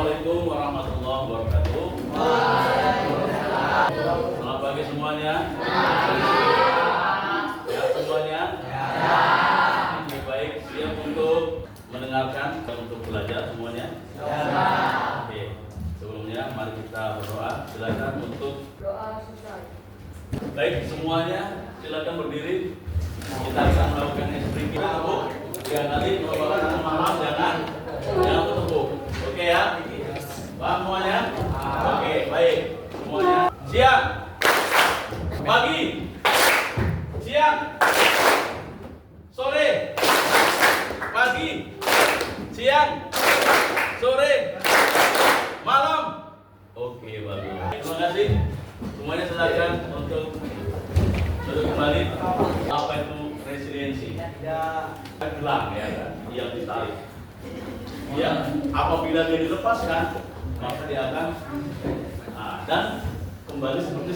Assalamualaikum warahmatullahi wabarakatuh. Selamat pagi semuanya. Ya semuanya. Ini baik, siap untuk mendengarkan dan untuk belajar semuanya. Oke. Sebelumnya mari kita berdoa. Silakan untuk doa selesai. Baik semuanya, silakan berdiri. Kita akan melakukan ekspresi tepuk. Ya nanti kalau malam jangan bertepuk. Oke ya. Paham semuanya? Oke, baik. Semuanya siang. Pagi. Siang. Sore. Pagi. Siang. Sore. Malam. Oke, bagus. Terima kasih. Semuanya silakan untuk duduk kembali. Apa itu resiliensi? Gelang ya kan, yang ditarik. Ya, apabila dia dilepaskan, maka dia akan dan kembali seperti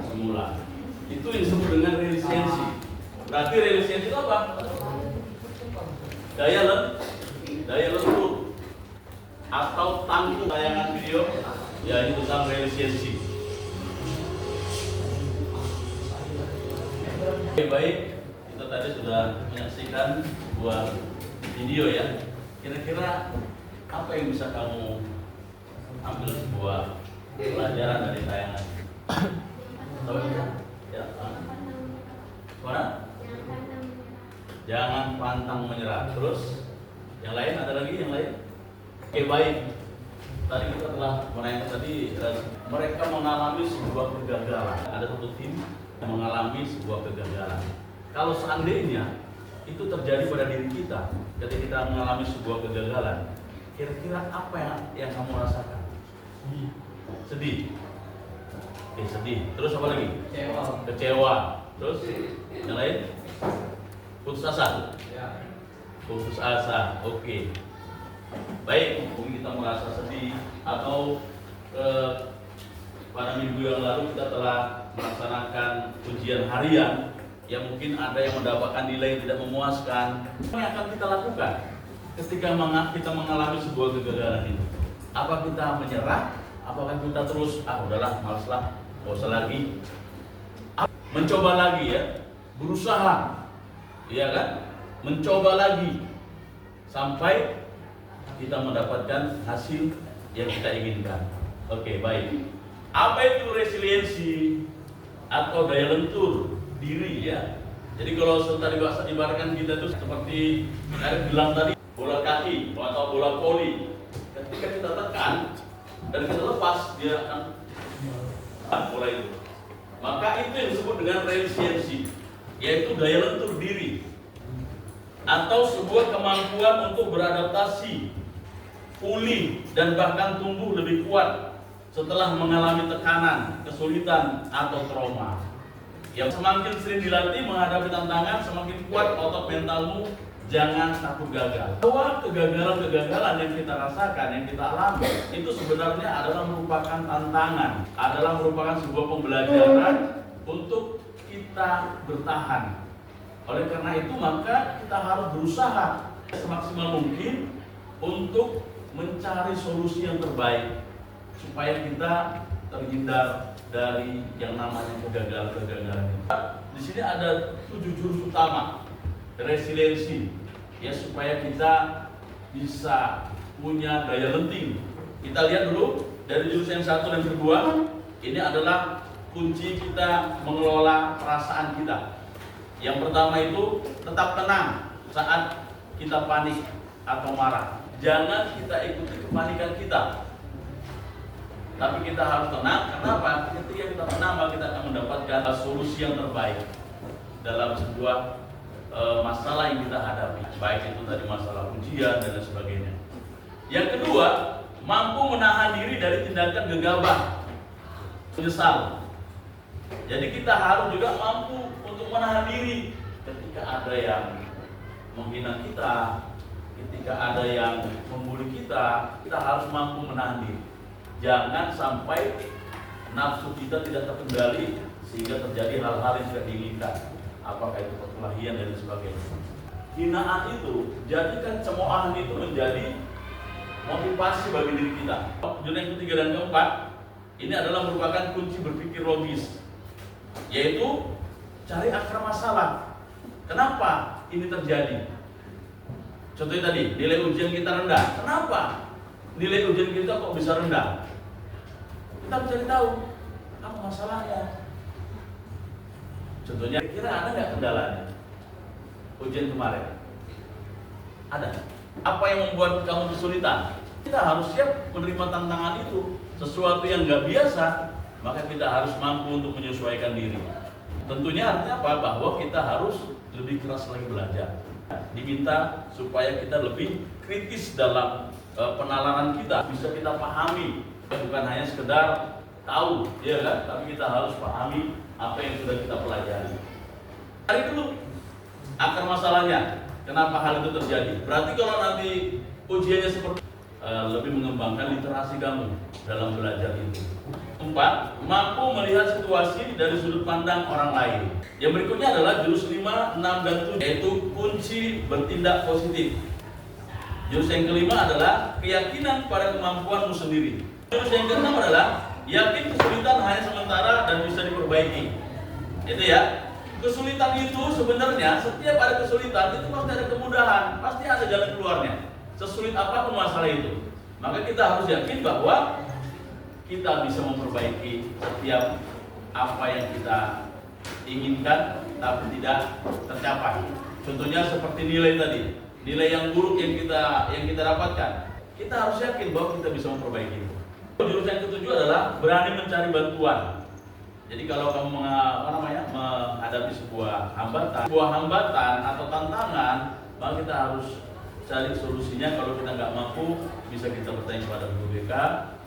semula. Itu yang disebut dengan resiliensi. Berarti resiliensi itu apa? Daya lentur atau tangguh. Tayangan video, ya itu tentang resiliensi. Oke, baik, kita tadi sudah menyaksikan sebuah video ya. Kira-kira apa yang bisa kamu ambil sebuah pelajaran dari tayangan? Tahu ya? Mana? Jangan pantang menyerah. Terus yang lain, ada lagi yang lain? Oke, baik. Tadi kita telah menanyakan tadi mereka mengalami sebuah kegagalan. Ada satu tim yang mengalami sebuah kegagalan. Kalau seandainya itu terjadi pada diri kita ketika kita mengalami sebuah kegagalan, kira-kira apa yang kamu rasakan? Sedih. Oke, sedih. Terus apa lagi? Kecewa. Terus yang lain? Putus asa. Putus asa. Oke. Baik, mungkin kita merasa sedih atau pada minggu yang lalu kita telah melaksanakan ujian harian yang mungkin ada yang mendapatkan nilai yang tidak memuaskan. Apa yang akan kita lakukan ketika kita mengalami sebuah kegagalan itu? Apa kita menyerah? Apakah kita terus udahlah, malaslah, nggak usah lagi? Mencoba lagi ya, berusaha, iya kan? Mencoba lagi sampai kita mendapatkan hasil yang kita inginkan. Oke, baik. Apa itu resiliensi atau daya lentur diri ya? Jadi kalau tadi bahasa ibaratkan kita itu seperti Arif bilang tadi, bola kaki atau bola voli. Ketika kita tekan dan kita lepas, dia akan bola itu. Maka itu yang disebut dengan resiliensi, yaitu daya lentur diri atau sebuah kemampuan untuk beradaptasi, pulih dan bahkan tumbuh lebih kuat setelah mengalami tekanan, kesulitan atau trauma. Yang semakin sering dilatih menghadapi tantangan, semakin kuat otot mentalmu. Jangan takut gagal. Bahwa kegagalan-kegagalan yang kita rasakan, yang kita alami, itu sebenarnya adalah merupakan tantangan, adalah merupakan sebuah pembelajaran untuk kita bertahan. Oleh karena itu, maka kita harus berusaha semaksimal mungkin untuk mencari solusi yang terbaik supaya kita terhindar dari yang namanya kegagalan-kegagalan. Di sini ada 7 jurus utama resiliensi ya, supaya kita bisa punya daya lenting. Kita lihat dulu dari jurus yang 1 dan kedua. Ini adalah kunci kita mengelola perasaan kita. Yang pertama itu tetap tenang saat kita panik atau marah. Jangan kita ikuti kepanikan kita, tapi kita harus tenang. Kenapa? Ketika kita tenang, maka kita akan mendapatkan solusi yang terbaik dalam sebuah masalah yang kita hadapi, baik itu dari masalah ujian dan sebagainya. Yang kedua, mampu menahan diri dari tindakan gegabah, menyesal. Jadi kita harus juga mampu untuk menahan diri ketika ada yang menghina kita, ketika ada yang membuli kita harus mampu menahan diri. Jangan sampai nafsu kita tidak terkendali sehingga terjadi hal-hal yang tidak diinginkan. Apakah itu perkelahian dan sebagainya. Hinaan itu, jadikan cemoohan itu menjadi motivasi bagi diri kita. Tujuan yang ketiga dan keempat, ini adalah merupakan kunci berpikir logis, yaitu cari akar masalah. Kenapa ini terjadi? Contohnya tadi, nilai ujian kita rendah. Kenapa nilai ujian kita kok bisa rendah? Kita mencari tahu apa masalahnya. Contohnya, kira ada nggak kendalanya ujian kemarin? Ada. Apa yang membuat kamu kesulitan? Kita harus siap menerima tantangan itu. Sesuatu yang nggak biasa, maka kita harus mampu untuk menyesuaikan diri. Tentunya artinya apa? Bahwa kita harus lebih keras lagi belajar. Diminta supaya kita lebih kritis dalam penalaran kita, bisa kita pahami, bukan hanya sekedar tahu, ya kan? Tapi kita harus pahami apa yang sudah kita pelajari. Cari dulu akar masalahnya, kenapa hal itu terjadi. Berarti kalau nanti ujiannya seperti lebih mengembangkan literasi kamu dalam belajar itu. 4. Mampu melihat situasi dari sudut pandang orang lain. Yang berikutnya adalah jurus 5, 6, dan 7, yaitu kunci bertindak positif. Jurus yang kelima adalah keyakinan pada kemampuanmu sendiri. Jurus yang keenam adalah yakin kesulitan hanya sementara dan bisa diperbaiki. Itu ya. Kesulitan itu sebenarnya, setiap ada kesulitan itu pasti ada kemudahan, pasti ada jalan keluarnya. Sesulit apapun masalah itu, maka kita harus yakin bahwa kita bisa memperbaiki setiap apa yang kita inginkan tapi tidak tercapai. Contohnya seperti nilai tadi, nilai yang buruk yang kita dapatkan, kita harus yakin bahwa kita bisa memperbaiki itu. Jurus yang ketujuh adalah berani mencari bantuan. Jadi kalau kamu menghadapi sebuah hambatan atau tantangan, maka kita harus cari solusinya. Kalau kita nggak mampu, bisa kita bertanya kepada guru BK,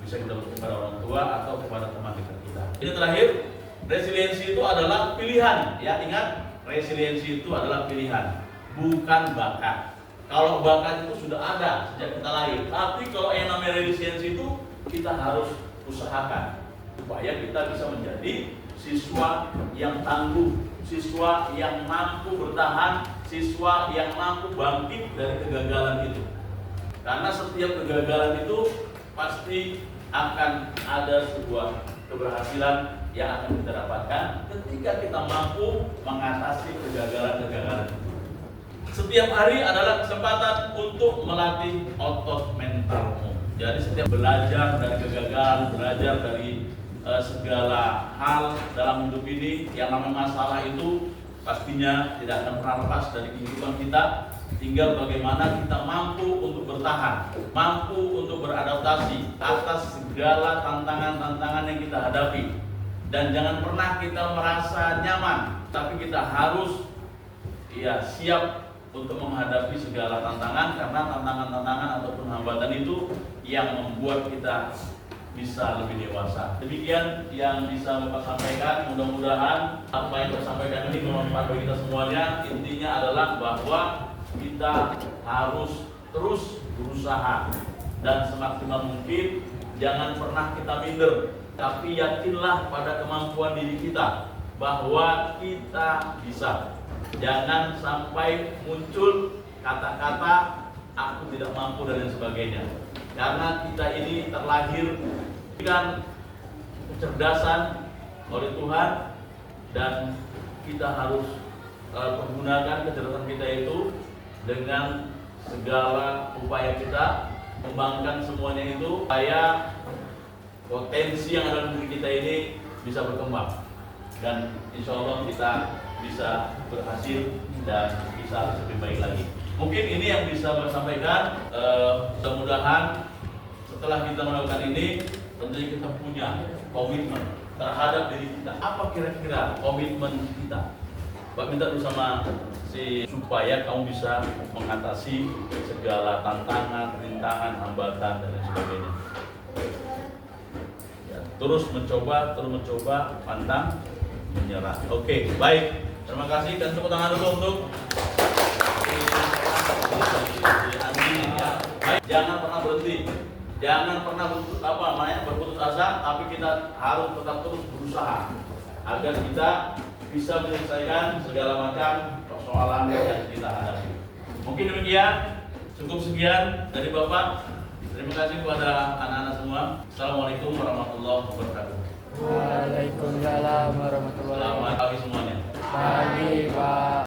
bisa kita bertanya kepada orang tua atau kepada teman dekat kita. Ini terakhir, resiliensi itu adalah pilihan. Ya, ingat, resiliensi itu adalah pilihan, bukan bakat. Kalau bakat itu sudah ada sejak kita lahir, tapi kalau yang namanya resiliensi itu kita harus usahakan supaya kita bisa menjadi siswa yang tangguh, siswa yang mampu bertahan, siswa yang mampu bangkit dari kegagalan itu. Karena setiap kegagalan itu pasti akan ada sebuah keberhasilan yang akan kita dapatkan ketika kita mampu mengatasi kegagalan-kegagalan itu. Setiap hari adalah kesempatan untuk melatih otot mentalmu. Jadi setiap belajar dari kegagalan, belajar dari segala hal dalam hidup ini, yang namanya masalah itu pastinya tidak akan pernah lepas dari kehidupan kita. Tinggal bagaimana kita mampu untuk bertahan, mampu untuk beradaptasi atas segala tantangan-tantangan yang kita hadapi. Dan jangan pernah kita merasa nyaman, tapi kita harus siap untuk menghadapi segala tantangan, karena tantangan-tantangan ataupun hambatan itu yang membuat kita bisa lebih dewasa. Demikian yang bisa Bapak sampaikan. Mudah-mudahan apa yang saya sampaikan ini bermanfaat bagi kita semuanya. Intinya adalah bahwa kita harus terus berusaha dan semaksimal mungkin. Jangan pernah kita minder, tapi yakinlah pada kemampuan diri kita bahwa kita bisa. Jangan sampai muncul kata-kata aku tidak mampu dan lain sebagainya. Karena kita ini terlahir dengan kecerdasan oleh Tuhan, dan kita harus menggunakan kecerdasan kita itu dengan segala upaya kita, mengembangkan semuanya itu supaya potensi yang ada di diri kita ini bisa berkembang, dan insya Allah kita bisa berhasil dan bisa lebih baik lagi. Mungkin ini yang bisa saya sampaikan. Mudah-mudahan setelah kita melakukan ini, tentunya kita punya komitmen terhadap diri kita. Apa kira-kira komitmen kita? Pak minta dulu sama supaya kamu bisa mengatasi segala tantangan, rintangan, hambatan dan lain sebagainya. Ya, terus mencoba, pantang menyerah. Oke, baik. Terima kasih, dan tepuk tangan dulu untuk baik. Jangan pernah berhenti, jangan pernah berputus asa, tapi kita harus tetap terus berusaha agar kita bisa menyelesaikan segala macam persoalan yang kita hadapi. Mungkin demikian, cukup sekian dari Bapak. Terima kasih kepada anak-anak semua. Assalamualaikum warahmatullahi wabarakatuh.